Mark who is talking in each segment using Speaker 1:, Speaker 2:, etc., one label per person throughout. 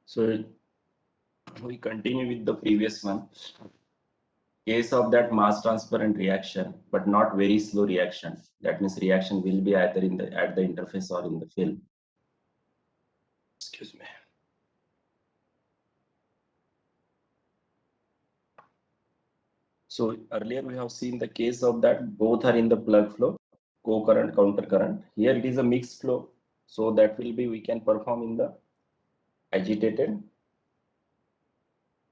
Speaker 1: So we continue with the previous one. Case of that mass transparent reaction, but not very slow reaction. That means reaction will be either in the at the interface or in the film. Excuse me. So earlier we have seen the case of that both are in the plug flow, co-current, counter-current. Here it is a mixed flow. So that will be we can perform in the agitated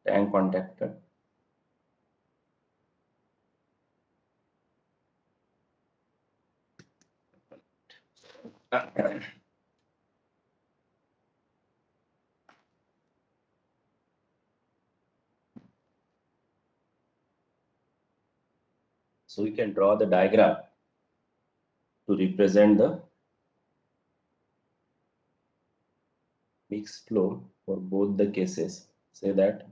Speaker 1: tank contactor. So we can draw the diagram to represent the mixed flow for both the cases. Say that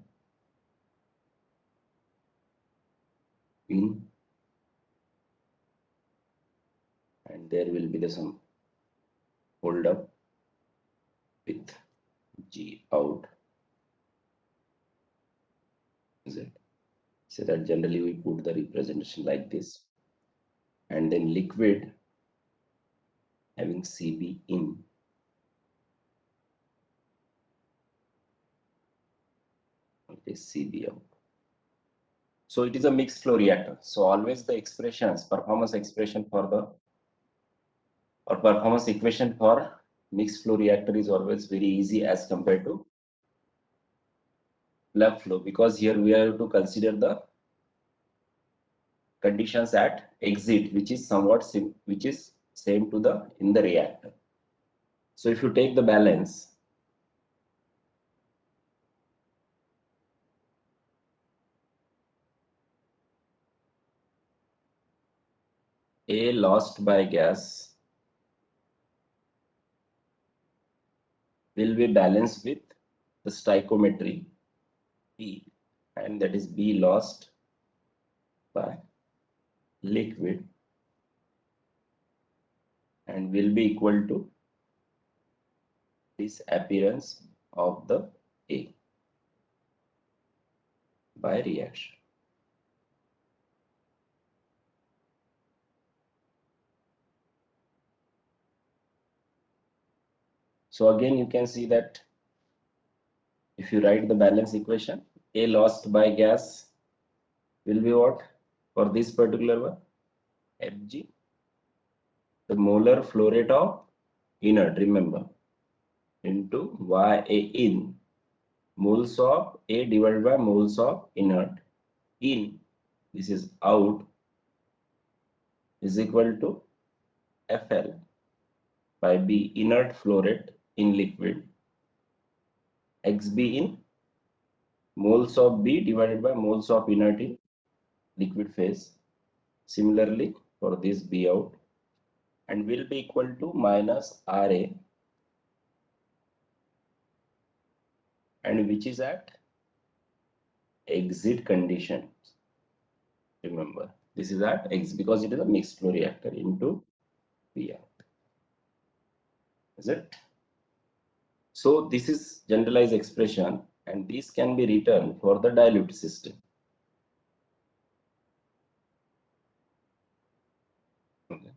Speaker 1: in and there will be the some hold up with G out. Is it? So that generally we put the representation like this, and then liquid having Cb in it is Cb out. So it is a mixed flow reactor. So always the expressions, performance expression for the or performance equation for mixed flow reactor is always very easy as compared to plug flow, because here we have to consider the conditions at exit, which is somewhat which is same to the in the reactor. So if you take the balance, A lost by gas will be balanced with the stoichiometry B, and that is B lost by liquid, and will be equal to disappearance of the A by reaction. So again you can see that if you write the balance equation, A lost by gas will be what for this particular one? Fg, the molar flow rate of inert, remember, into Ya in moles of A divided by moles of inert. In, this is out, is equal to Fl by B inert flow rate in liquid, Xb in moles of B divided by moles of inert in liquid phase. Similarly for this B out, and will be equal to minus Ra, and which is at exit condition. Remember, this is at X because it is a mixed flow reactor into B out. Is it? So this is generalized expression, and this can be written for the dilute system. Okay.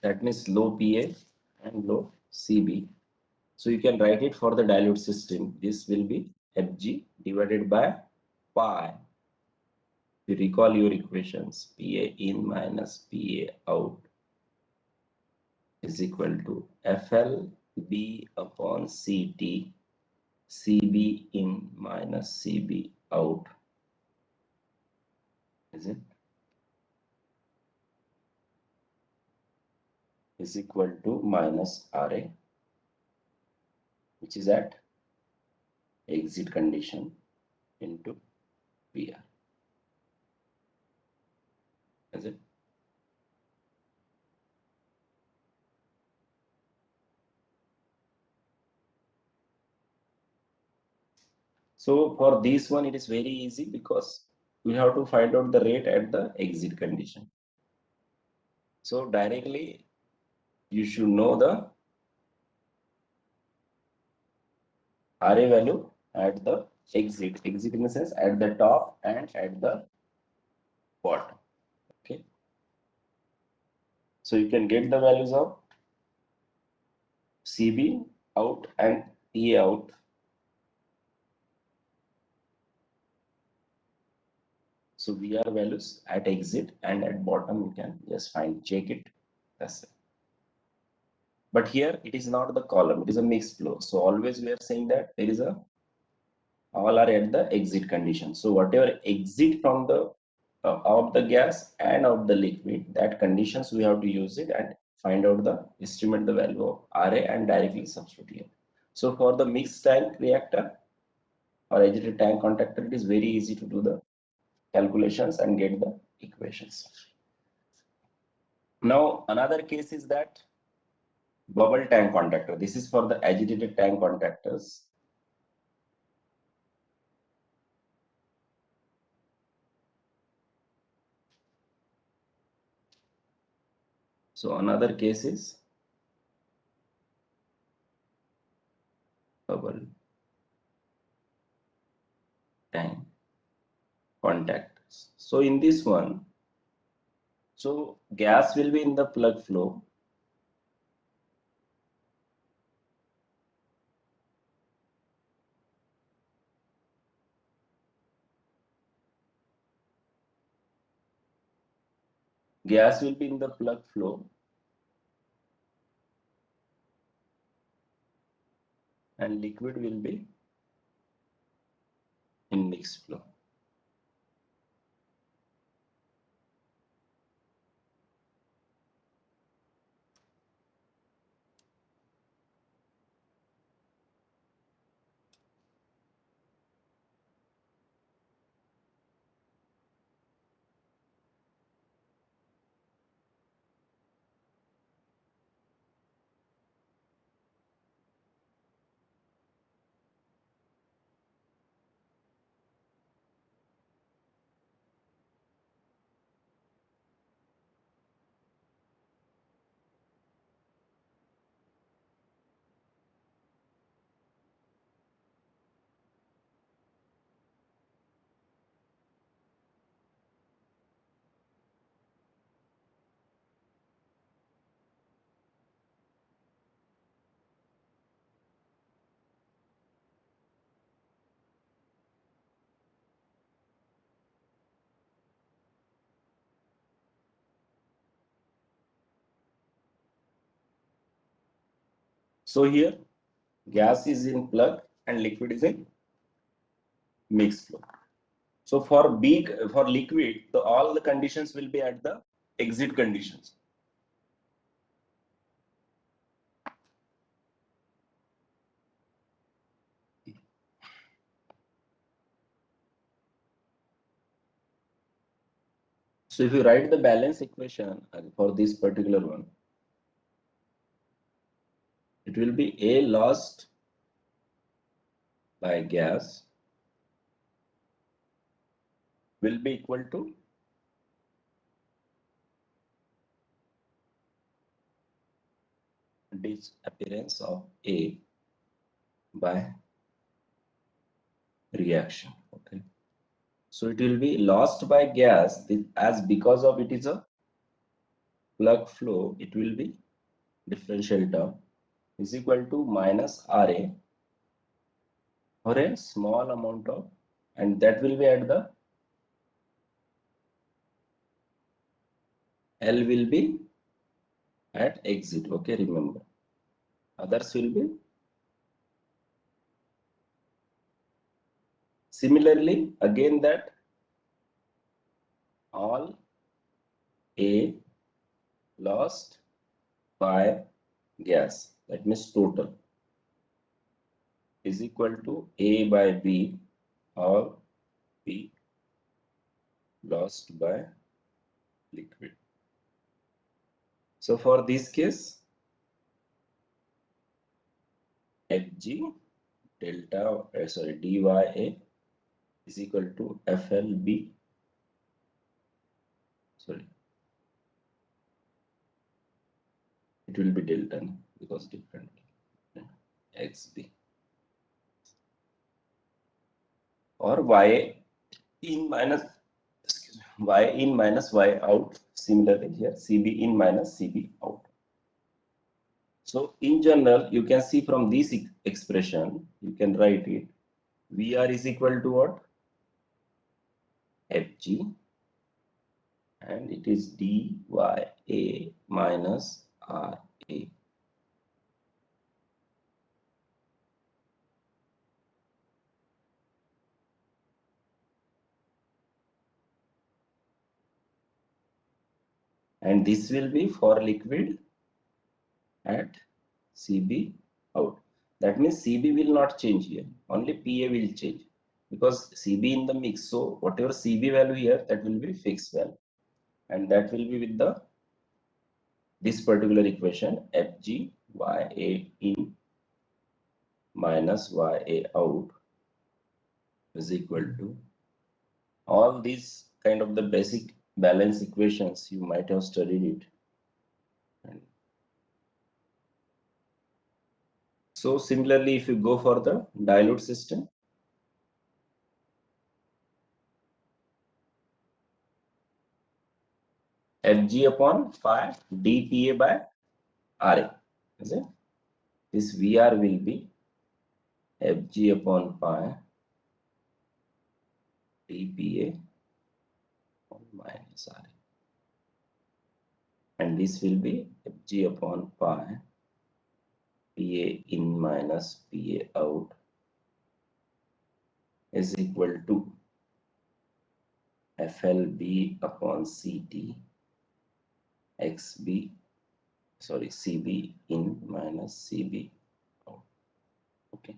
Speaker 1: That means low PA and low CB. So you can write it for the dilute system. This will be Fg divided by pi. You recall your equations, PA in minus PA out is equal to FLB upon CT, CB in minus CB out. Is it? Is equal to minus Ra, which is at exit condition into PR. Is it? So for this one, it is very easy because we have to find out the rate at the exit condition. So directly you should know the RA value at the exit in the sense at the top and at the bottom. Okay, so you can get the values of CB out and TA out. So VR values at exit and at bottom you can just find, check it. That's it. But here it is not the column, it is a mixed flow. So always we are saying that there is a all are at the exit condition. So whatever exit from the out the gas and out the liquid, that conditions we have to use it and find out the estimate the value of RA and directly substitute here. So for the mixed tank reactor or agitated tank contactor, it is very easy to do the calculations and get the equations. Now another case is that bubble tank contactor. This is for the agitated tank contactors. So another case is bubble tank contactors. So in this one, so gas will be in the plug flow. Gas will be in the plug flow and liquid will be in mixed flow. So here gas is in plug and liquid is in mixed flow. So for liquid, all the conditions will be at the exit conditions. So if you write the balance equation for this particular one, it will be A lost by gas will be equal to disappearance of A by reaction. Okay. So it will be lost by gas as because of it is a plug flow, it will be differential term is equal to minus RA or a small amount of, and that will be at the L will be at exit. Okay, remember. Others will be similarly again that all A lost by gas, that means total, is equal to A by B or B lost by liquid. So for this case, Fg delta dya is equal to FLB, sorry, it will be delta because different, XB. or y in minus, excuse me, y in minus y out. Similarly here CB in minus CB out. So in general, you can see from this expression, you can write it. VR is equal to what? Fg, and it is dya minus Ra. And this will be for liquid at CB out. That means CB will not change here, only PA will change because CB in the mix. So whatever CB value here, that will be fixed value, and that will be with the this particular equation Fg Ya in minus Ya out is equal to all these kind of the basic balance equations. You might have studied it. And so similarly, if you go for the dilute system, Fg upon pi dPa by Ra, is it? This Vr will be Fg upon pi dPa minus Ra, and this will be Fg upon pi PA in minus PA out is equal to FLB upon CT XB, sorry, CB in minus CB out. Okay.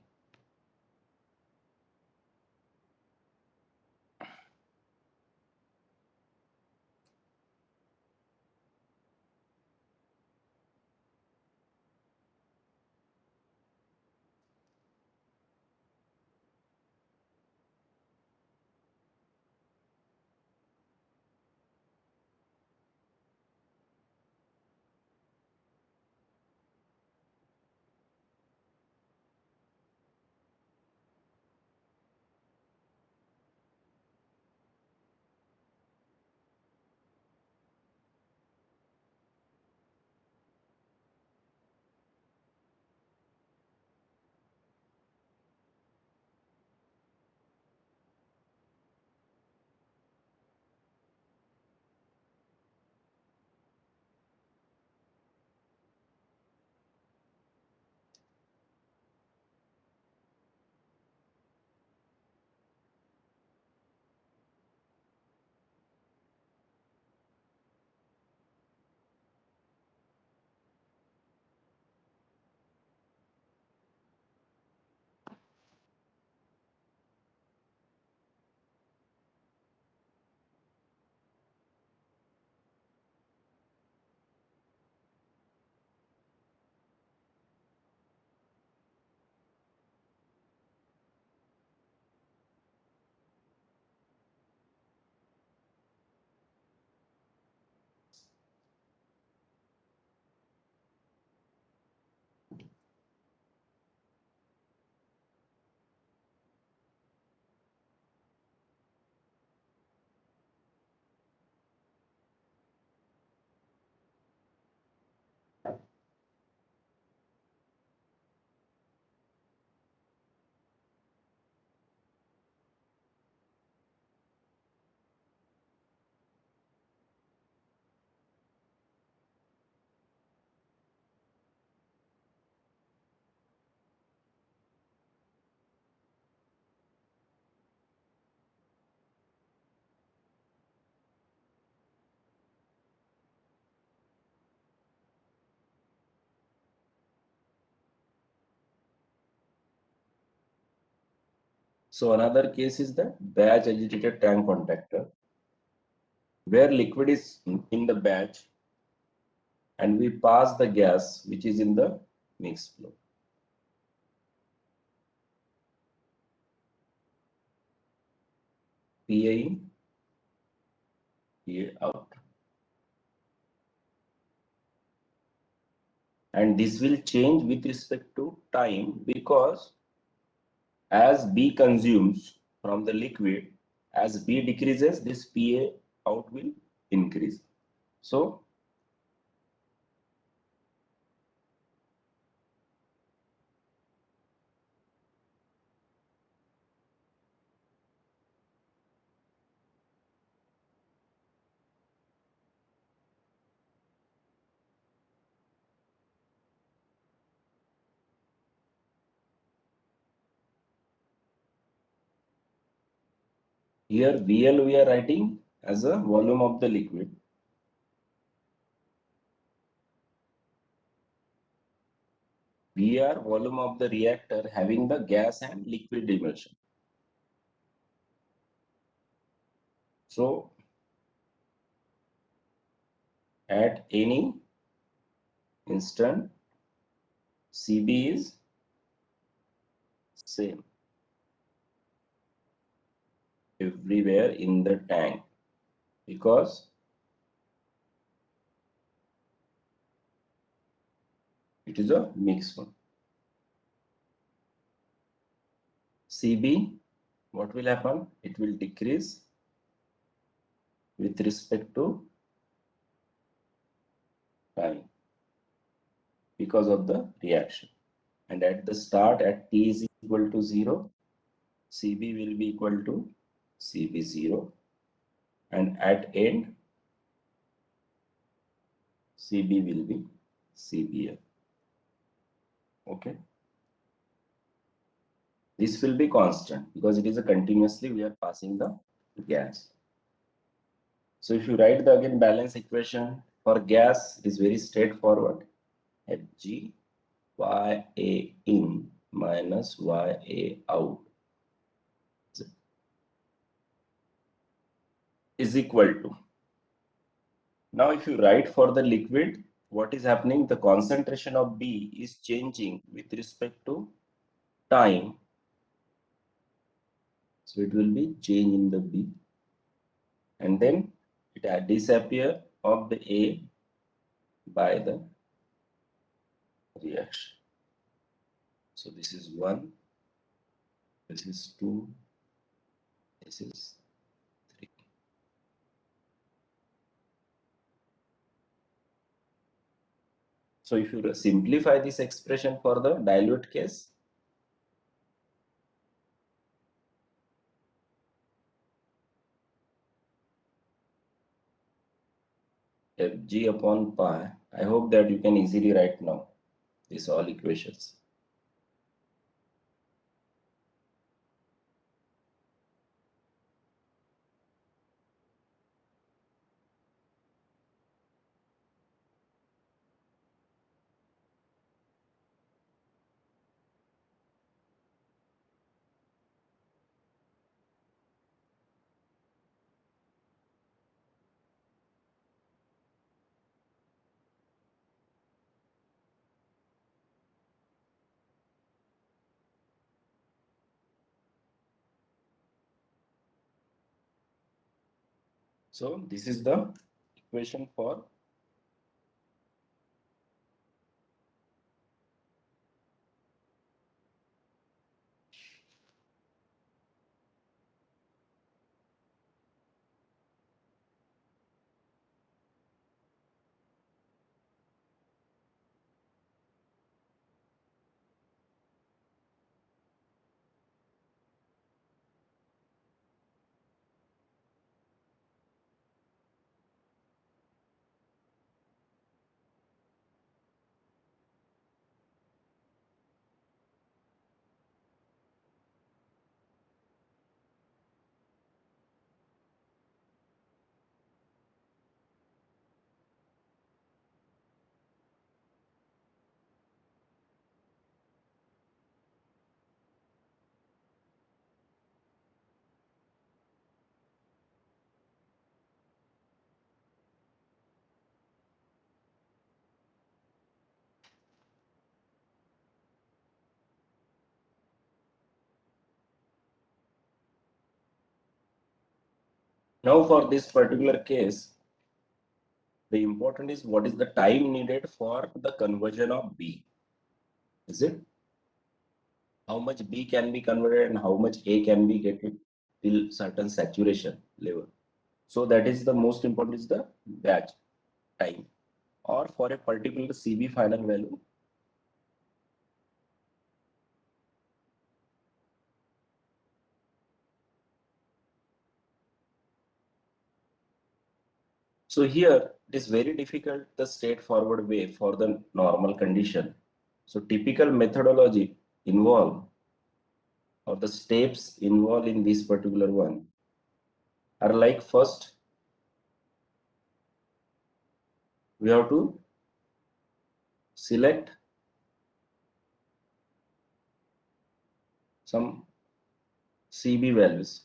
Speaker 1: So another case is the batch agitated tank contactor, where liquid is in the batch and we pass the gas which is in the mixed flow. PA in, PA out. And this will change with respect to time because as B consumes, from the liquid, as B decreases, this PA out will increase. So here VL we are writing as a volume of the liquid. VR volume of the reactor having the gas and liquid emulsion. So at any instant, CB is same everywhere in the tank because it is a mixed one. CB, what will happen? It will decrease with respect to time because of the reaction. And at the start, at T is equal to 0, CB will be equal to CB0. And at end, CB will be CBL. Okay. This will be constant because it is a continuously we are passing the gas. So if you write the again balance equation for gas, it is very straightforward. Hg Ya in minus Ya out is equal to. Now if you write for the liquid, what is happening? The concentration of B is changing with respect to time. So it will be change in the B. And then it will disappear of the A by the reaction. So this is 1, this is 2, this is 3. So if you simplify this expression for the dilute case, Fg upon pi, I hope that you can easily write now these all equations. So this is the equation for now for this particular case, the important is what is the time needed for the conversion of B. Is it how much B can be converted and how much A can be get it till certain saturation level. So that is the most important is the batch time, or for a particular CB final value. So here it is very difficult the straightforward way for the normal condition. So typical methodology involve, or the steps involved in this particular one are like, first we have to select some CB values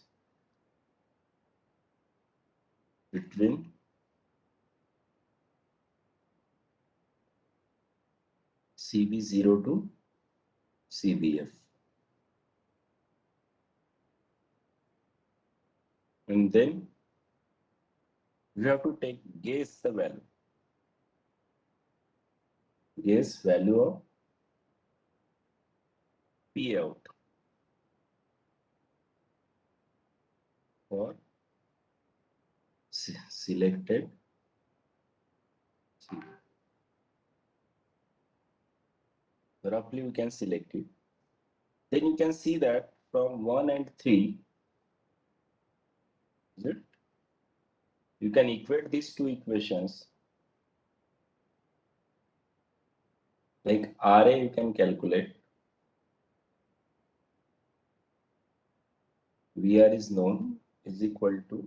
Speaker 1: between CB0 to CBF, and then we have to guess the value of P out for selected CB. Roughly we can select it. Then you can see that from 1 and 3, is it? You can equate these two equations. Like RA you can calculate. VR is known is equal to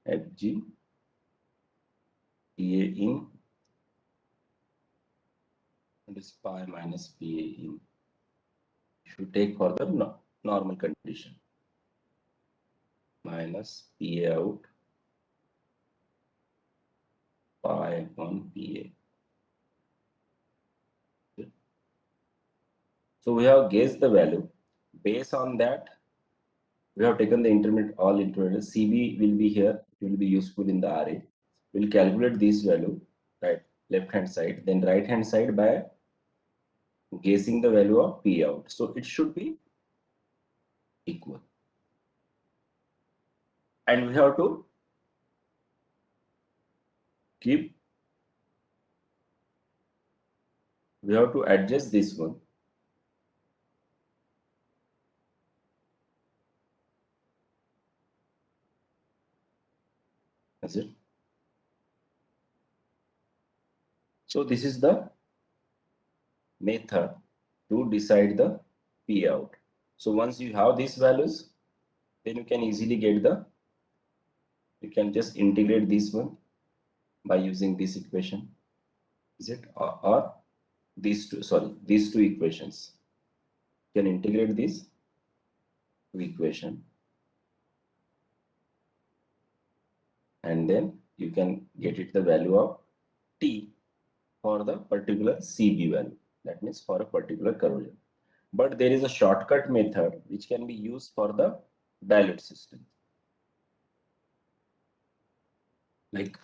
Speaker 1: FG PA in, and is pi minus PA in, if you take for the normal condition, minus PA out pi upon PA. So we have guessed the value. Based on that, we have taken the intermediate, all intermediate. CB will be here, it will be useful in the RA. We'll calculate this value, right, left hand side, then right hand side by guessing the value of P out. So it should be equal. And we have to adjust this one. Is it? So this is the method to decide the P out. So once you have these values, then you can easily get you can just integrate this one by using this equation. Is it? Or these two equations. You can integrate this equation, and then you can get it the value of T for the particular CB value. That means for a particular corrosion. But there is a shortcut method which can be used for the dilute system. Like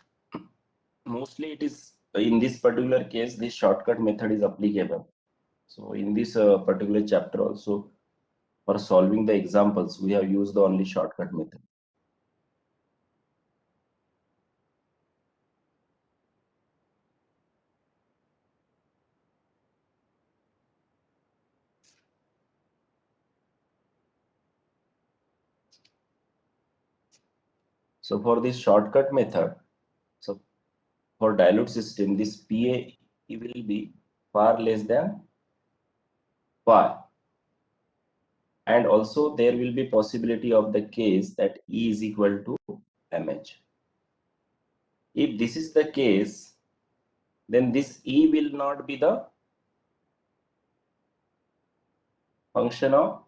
Speaker 1: mostly it is in this particular case, this shortcut method is applicable. So in this particular chapter also, for solving the examples, we have used the only shortcut method. So for this shortcut method, so for dilute system, this PA will be far less than pi. And also there will be possibility of the case that E is equal to mH. If this is the case, then this E will not be the function of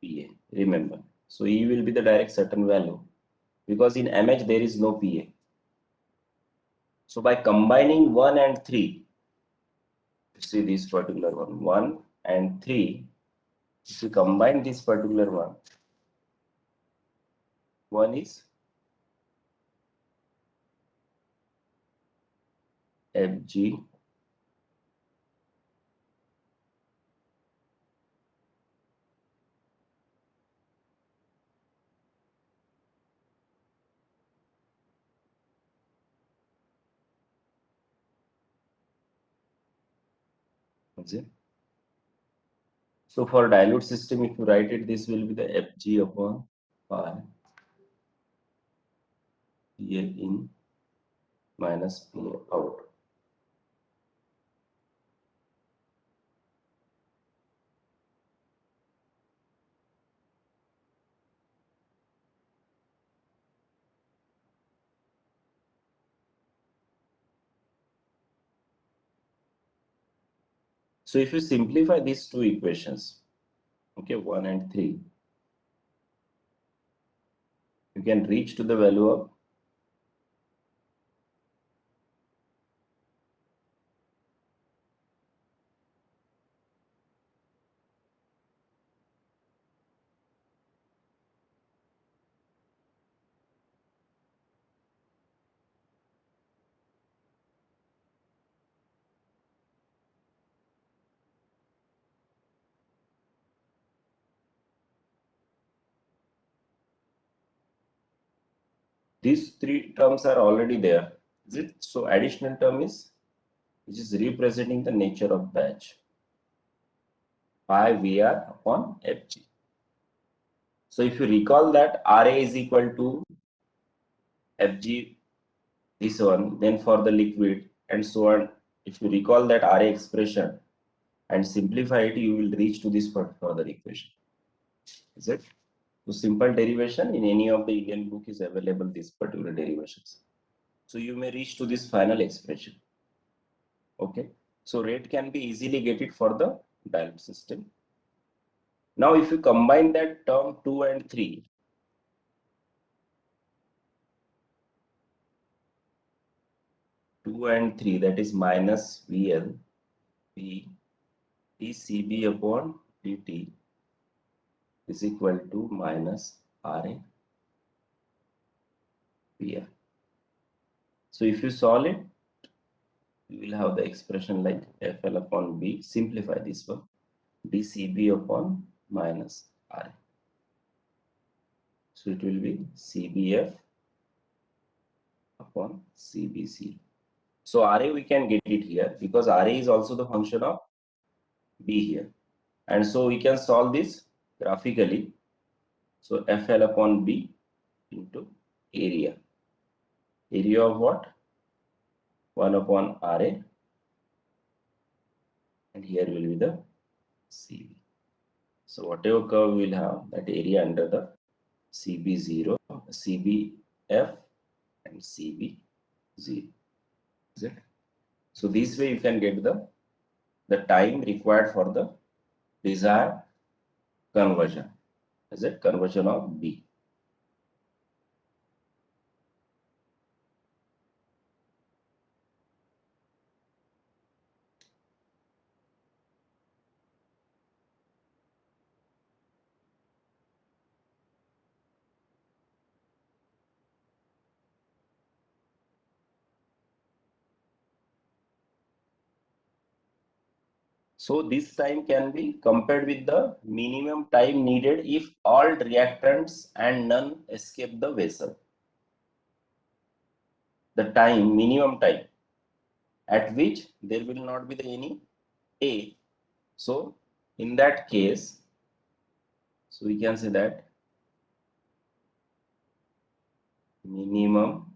Speaker 1: PA, remember. So E will be the direct certain value, because in mH there is no PA. So by combining 1 and 3, see this particular one, 1 and 3, if you combine this particular one is FG Is it? So for dilute system, if you write it, this will be the Fg upon pi PA in minus PA out. So if you simplify these two equations, okay, 1 and 3, you can reach to the value of these three terms are already there. Is it? So additional term is which is representing the nature of batch pi VR upon Fg. So if you recall that Ra is equal to Fg, this one, then for the liquid and so on. If you recall that Ra expression and simplify it, you will reach to this further equation. Is it? So simple derivation in any of the Indian book is available, these particular derivations. So you may reach to this final expression. Okay. So rate can be easily get it for the dilute system. Now if you combine that term 2 and 3, 2 and 3, that is minus VL P dCB upon dt is equal to minus RA PR. So if you solve it, you will have the expression like FL upon B. Simplify this one, dCB upon minus RA. So it will be CBF upon CB0. So RA we can get it here because RA is also the function of B here. And so we can solve this graphically. So FL upon B into area. Area of what? 1 upon RA. And here will be the CB. So whatever curve we will have, that area under the CB0, CBF and CB0. Is it? So this way you can get the time required for the desired conversion. Is it? Conversion of B. So this time can be compared with the minimum time needed if all reactants and none escape the vessel. The time, minimum time at which there will not be any A. So in that case, so we can say that minimum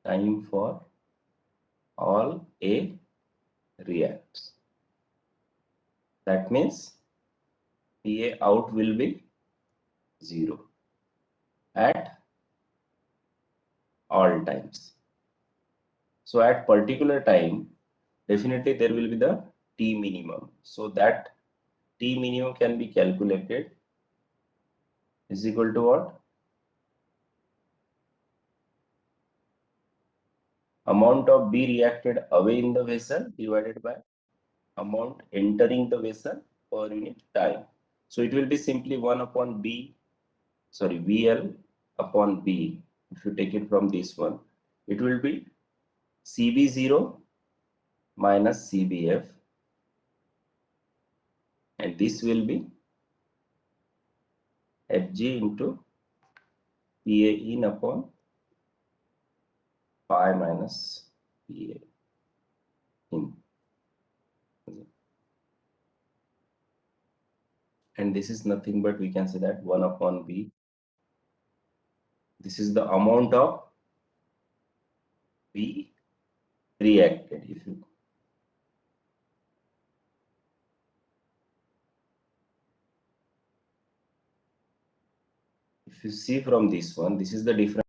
Speaker 1: time for all A reacts. That means PA out will be 0 at all times. So at particular time, definitely there will be the T minimum. So that T minimum can be calculated is equal to what? Amount of B reacted away in the vessel divided by amount entering the vessel per unit time. So it will be simply 1 upon B, sorry, VL upon B. If you take it from this one, it will be CB0 minus CBF, and this will be Fg into PA in upon pi minus PA in. And this is nothing but we can say that 1 upon B. This is the amount of B reacted. If you see from this one, this is the difference